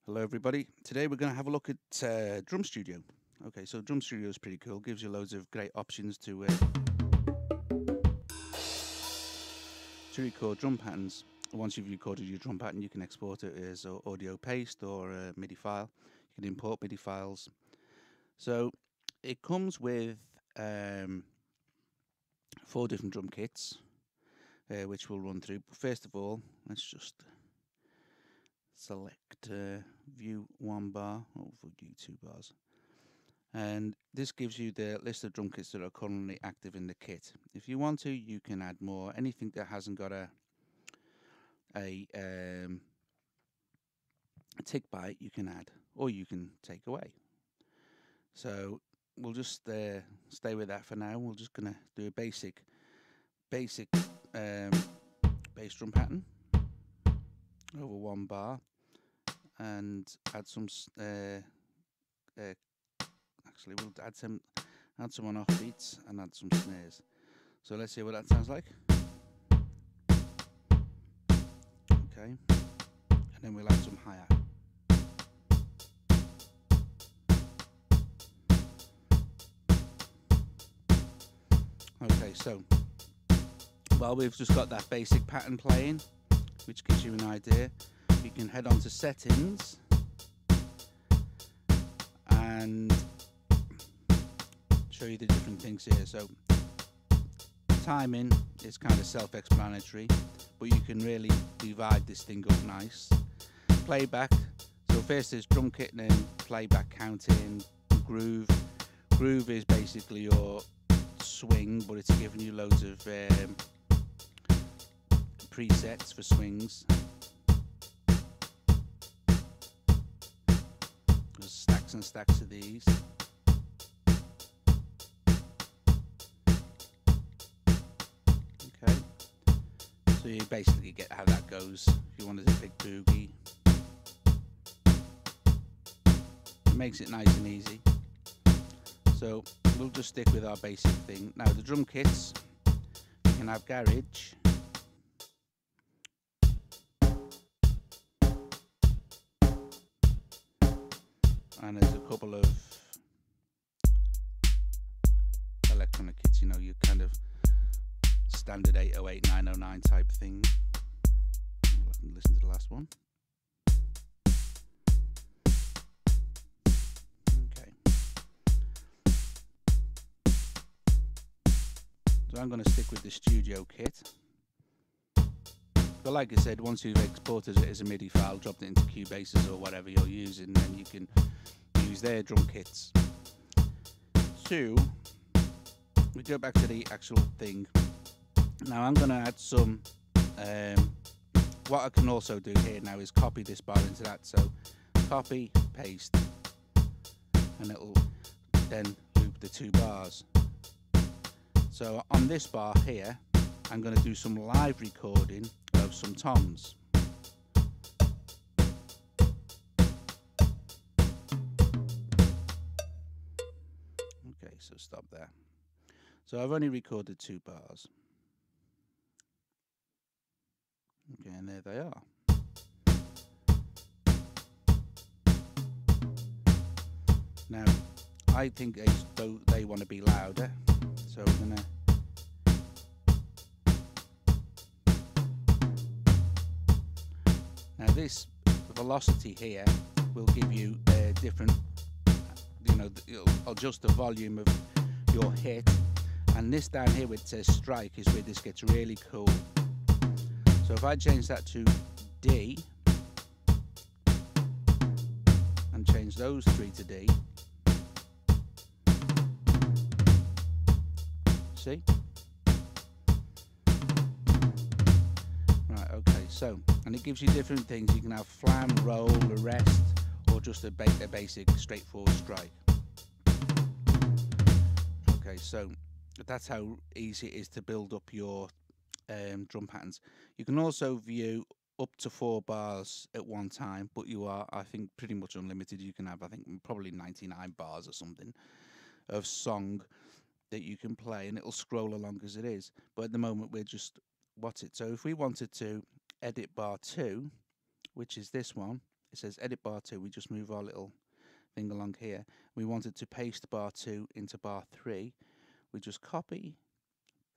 Hello everybody. Today we're going to have a look at DrumStudio. Okay, so DrumStudio is pretty cool. Gives you loads of great options to record drum patterns. Once you've recorded your drum pattern, you can export it as audio paste or a MIDI file. You can import MIDI files. So it comes with 4 different drum kits, which we'll run through. But first of all, let's just select view 1 bar or view 2 bars, and this gives you the list of drum kits that are currently active in the kit. If you want to, you can add more. Anything that hasn't got a tick by it, you can add, or you can take away. So we'll just stay with that for now. We're just gonna do a basic bass drum pattern over 1 bar and add some actually we'll add some on off beats and add some snares. So let's see what that sounds like. Okay, and then we'll add some hi-hat. Okay, so while we've just got that basic pattern playing, which gives you an idea, you can head on to settings and show you the different things here. So timing is kind of self-explanatory, but you can really divide this thing up nice. Playback, so first is drum kit and then playback counting. Groove is basically your swing, but it's giving you loads of presets for swings. There's stacks and stacks of these. Okay, so you basically get how that goes. If you wanted a big boogie, it makes it nice and easy. So we'll just stick with our basic thing. Now the drum kits, you can have garage, and there's a couple of electronic kits, you know, your kind of standard 808, 909 type thing. I can listen to the last one. Okay. So I'm going to stick with the studio kit. But like I said, once you've exported it as a MIDI file, dropped it into Cubases or whatever you're using, then you can use their drum kits. So we go back to the actual thing. Now I'm going to add some, what I can also do here now is copy this bar into that. So copy, paste, and it'll then loop the 2 bars. So on this bar here, I'm going to do some live recording of some toms. Okay, so stop there. So I've only recorded 2 bars. Okay, and there they are. Now, I think they want to be louder, so we're going to now this velocity here will give you a different, you know, it'll adjust the volume of your hit, and this down here where it says strike is where this gets really cool. So if I change that to D and change those 3 to D, see? Right, okay, so, and it gives you different things. You can have flam, roll, arrest, or just a basic straightforward strike. Okay, so that's how easy it is to build up your drum patterns. You can also view up to 4 bars at one time, but you are, I think, pretty much unlimited. You can have, I think, probably 99 bars or something of song that you can play, and it'll scroll along as it is. But at the moment, we're just what's it. So if we wanted to edit bar 2, which is this one, it says edit bar 2. We just move our little thing along here. We wanted to paste bar 2 into bar 3. We just copy,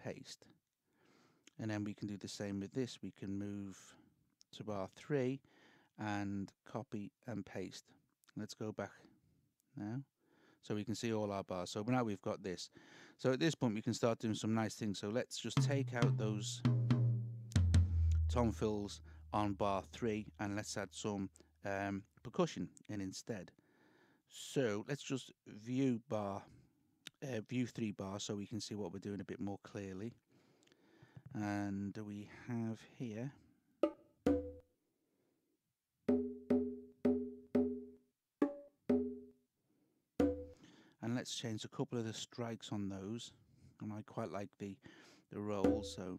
paste. And then we can do the same with this. We can move to bar 3 and copy and paste. Let's go back now. So we can see all our bars. So now we've got this. So at this point we can start doing some nice things. So let's just take out those tom fills on bar 3 and let's add some percussion in instead. So let's just view 3 bars so we can see what we're doing a bit more clearly. And we have here and let's change a couple of the strikes on those, and I quite like the roll, so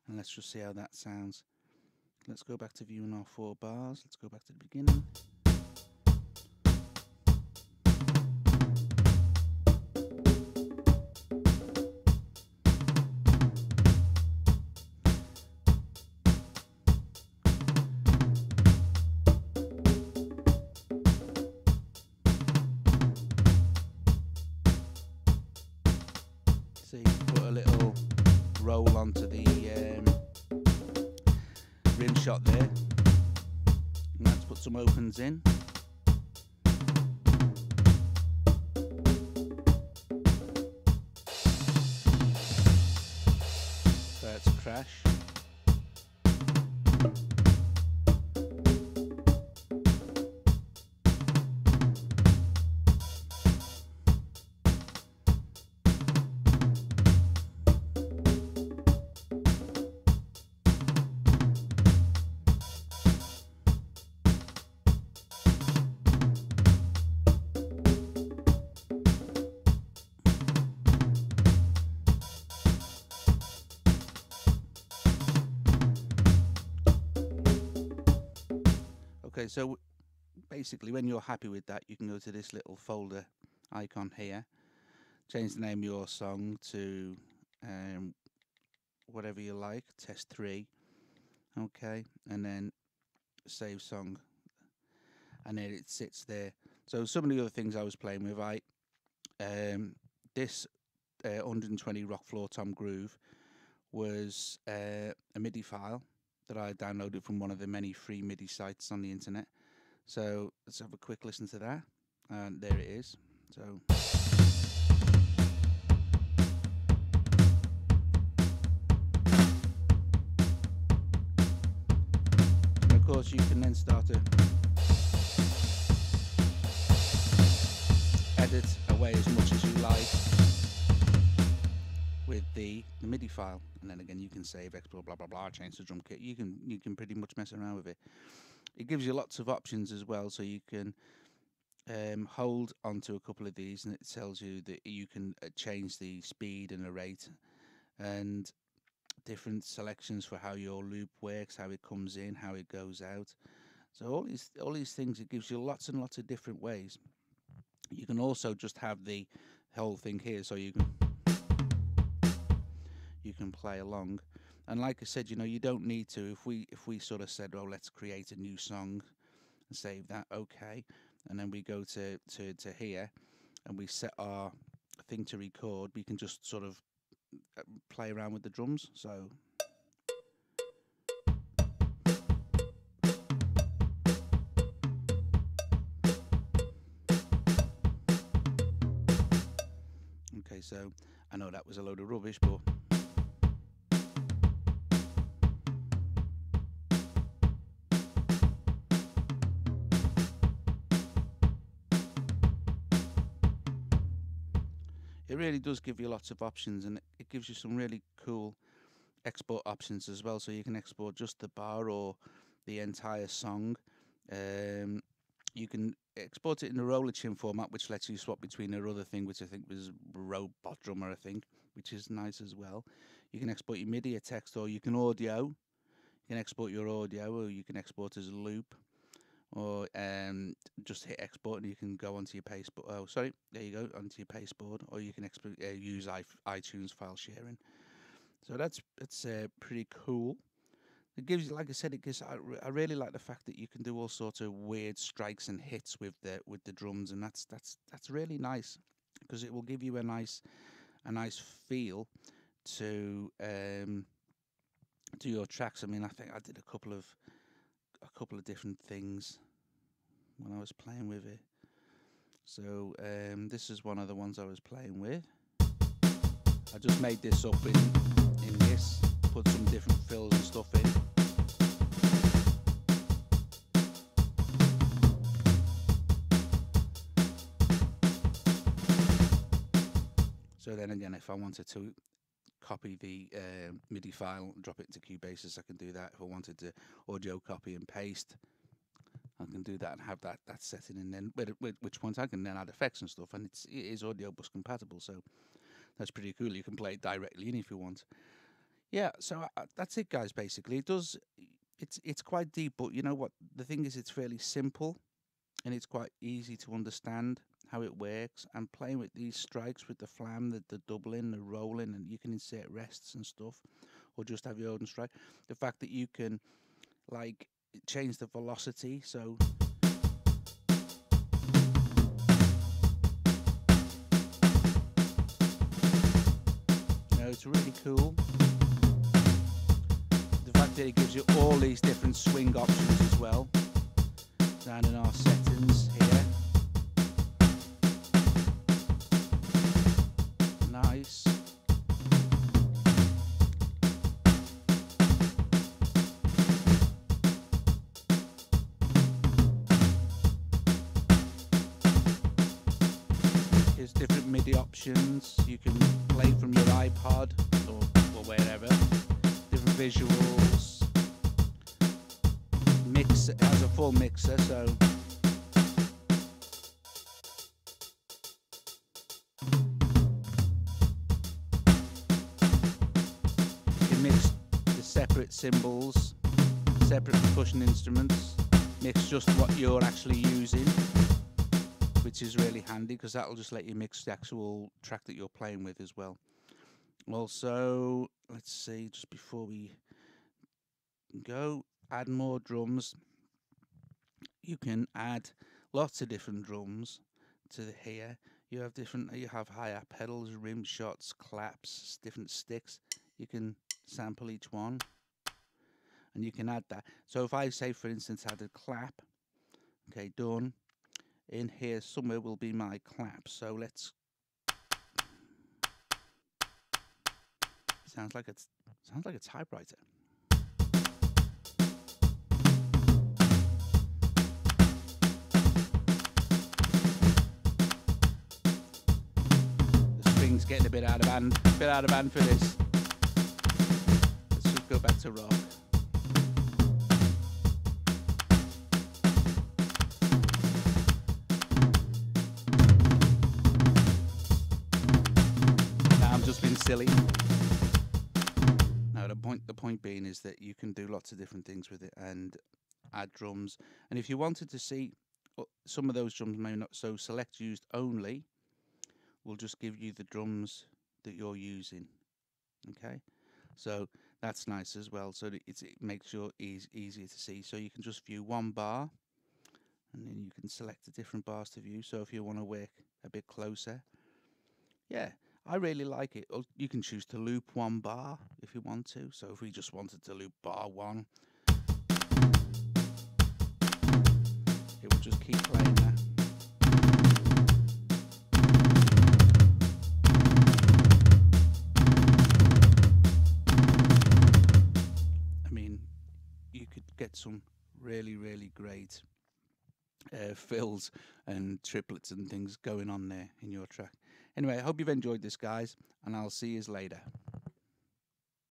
and let's just see how that sounds. Let's go back to viewing our 4 bars. Let's go back to the beginning. See, put a little roll onto the rim shot there. And let's put some opens in. So that's crash. Okay, so basically when you're happy with that, you can go to this little folder icon here, change the name of your song to whatever you like, test 3, okay, and then save song, and then it sits there. So some of the other things I was playing with, this 120 rock floor tom groove was a MIDI file that I downloaded from one of the many free MIDI sites on the internet. So let's have a quick listen to that. And there it is. So and of course you can then start to edit away as much as you like with the MIDI file, and then again you can save, export, blah blah blah, change the drum kit. You can pretty much mess around with it. It gives you lots of options as well, so you can hold onto a couple of these, and it tells you that you can change the speed and the rate, and different selections for how your loop works, how it comes in, how it goes out. So all these things, it gives you lots and lots of different ways. You can also just have the whole thing here, so you can play along. And like I said, you don't need to. If we sort of said, oh, let's create a new song and save that, okay, and then we go to here and we set our thing to record, we can just sort of play around with the drums. So okay, so I know that was a load of rubbish, but it really does give you lots of options, and it gives you some really cool export options as well. So you can export just the bar or the entire song. You can export it in the Rollerchimp format, which lets you swap between their other thing, which I think was Robot Drummer, I think, which is nice as well. You can export your MIDI, a text, or you can audio. You can export your audio, or you can export as a loop, or just hit export and you can go onto your pasteboard. Oh, sorry, there you go, onto your pasteboard, or you can use iTunes file sharing. So that's pretty cool. It gives you, like I said, it gives. I really like the fact that you can do all sorts of weird strikes and hits with the drums, and that's really nice because it will give you a nice feel to your tracks. I mean, I think I did a couple of different things when I was playing with it. So this is one of the ones I was playing with. I just made this up in this, put some different fills and stuff in. So then again, if I wanted to copy the MIDI file, drop it into Cubase, I can do that. If I wanted to audio copy and paste, I can do that and have that setting in. Then with which ones I can then add effects and stuff, and it is audio bus compatible. So that's pretty cool. You can play it directly in if you want. Yeah, so that's it, guys. Basically, it's quite deep, but you know what? The thing is, it's fairly simple, and it's quite easy to understand how it works. And playing with these strikes with the flam, the doubling, the rolling, and you can insert rests and stuff, or just have your own strike. The fact that you can like change the velocity, so it's really cool. The fact that it gives you all these different swing options as well down in our settings here. Nice. Here's different MIDI options. You can play from your iPod or wherever. Different visuals. Mix. It has a full mixer, so you can mix the separate cymbals, separate percussion instruments. Mix just what you're actually using, which is really handy because that'll just let you mix the actual track that you're playing with as well. Also, let's see, just before we go, add more drums. You can add lots of different drums to here. You have hi-hat pedals, rim shots, claps, different sticks. You can sample each one, and you can add that. So if I say, for instance, add a clap, okay, done. In here somewhere will be my clap. So let's. Sounds like a typewriter. The string's getting a bit out of hand for this. Let's just go back to rock. Now I'm just being silly. The point being is that you can do lots of different things with it and add drums. And if you wanted to see some of those drums, may not, so select used only will just give you the drums that you're using. Okay, so that's nice as well. So that it makes your easier to see. So you can just view one bar, and then you can select the different bars to view. So if you want to work a bit closer, yeah. I really like it. You can choose to loop one bar if you want to. So if we just wanted to loop bar 1, it will just keep playing that. I mean, you could get some really, really great fills and triplets and things going on there in your track. Anyway, I hope you've enjoyed this, guys, and I'll see you later.